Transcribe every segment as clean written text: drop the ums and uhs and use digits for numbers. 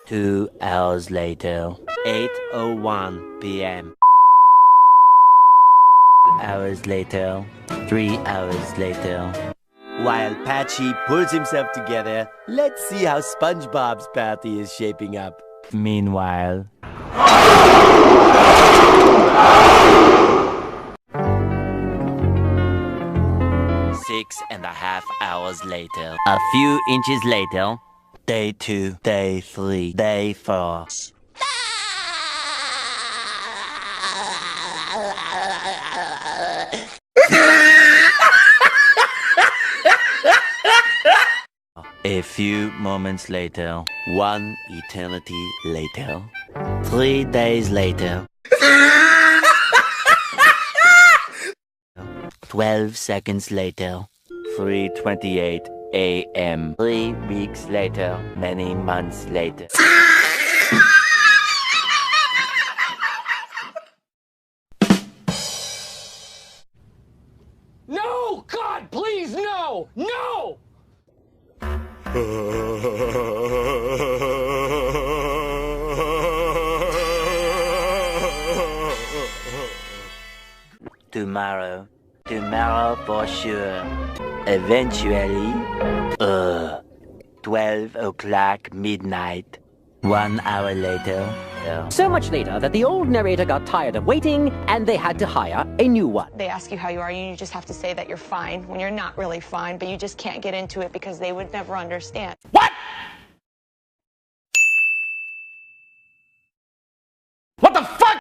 Two hours later, 8:01 p.m. Hours later, 3 hours later. While Patchy pulls himself together, let's see how SpongeBob's party is shaping up. Meanwhile... 6.5 hours later. A few inches later. Day 2, Day 3, Day 4. A few moments later. 1 eternity later. 3 days later. 12 seconds later. 3:28 a.m. 3 weeks later. Many months later. No! God, please, no! No! Tomorrow. Tomorrow for sure. Eventually. 12 o'clock midnight. 1 hour later. So much later that the old narrator got tired of waiting and they had to hire a new one. They ask you how you are, and you just have to say that you're fine when you're not really fine, but you just can't get into it because they would never understand. What? What the fuck?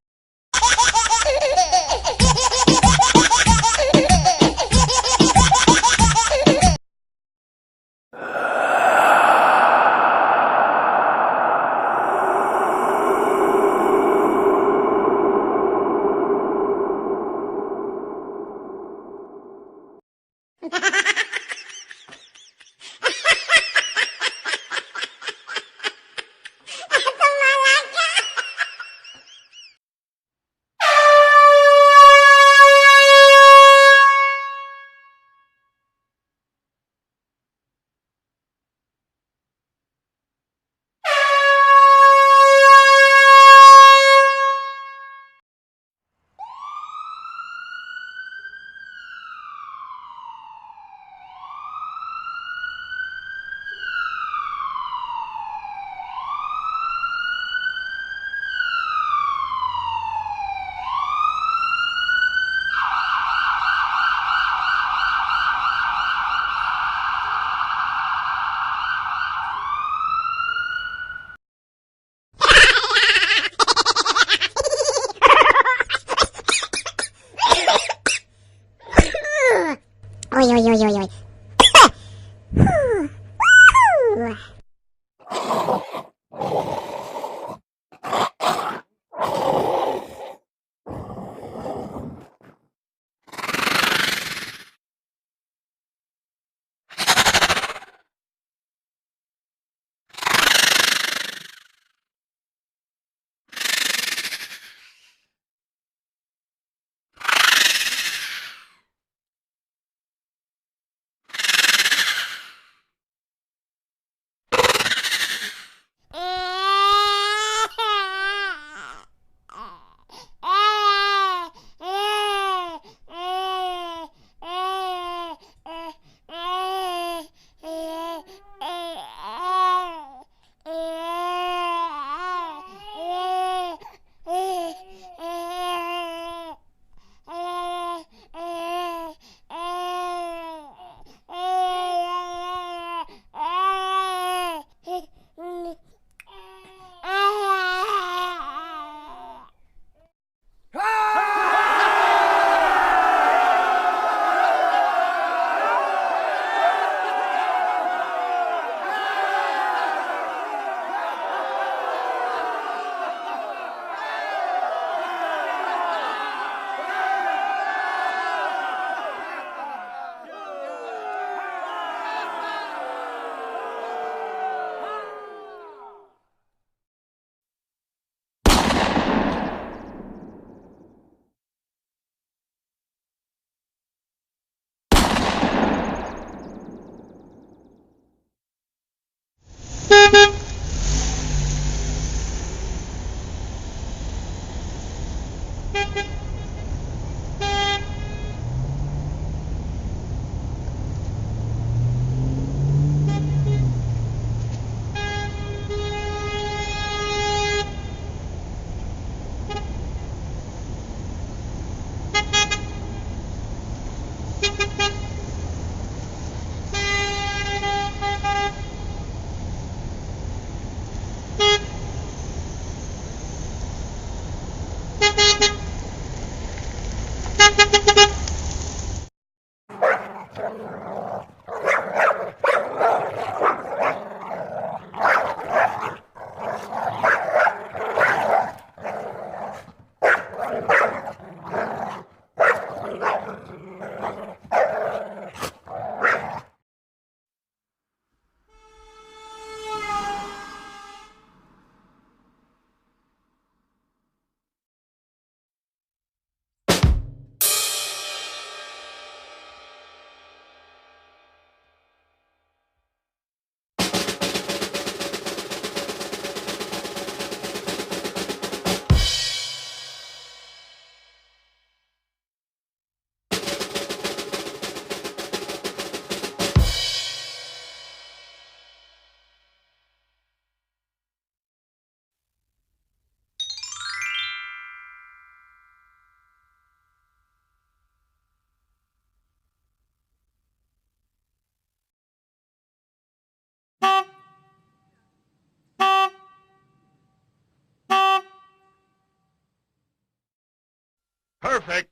Perfect.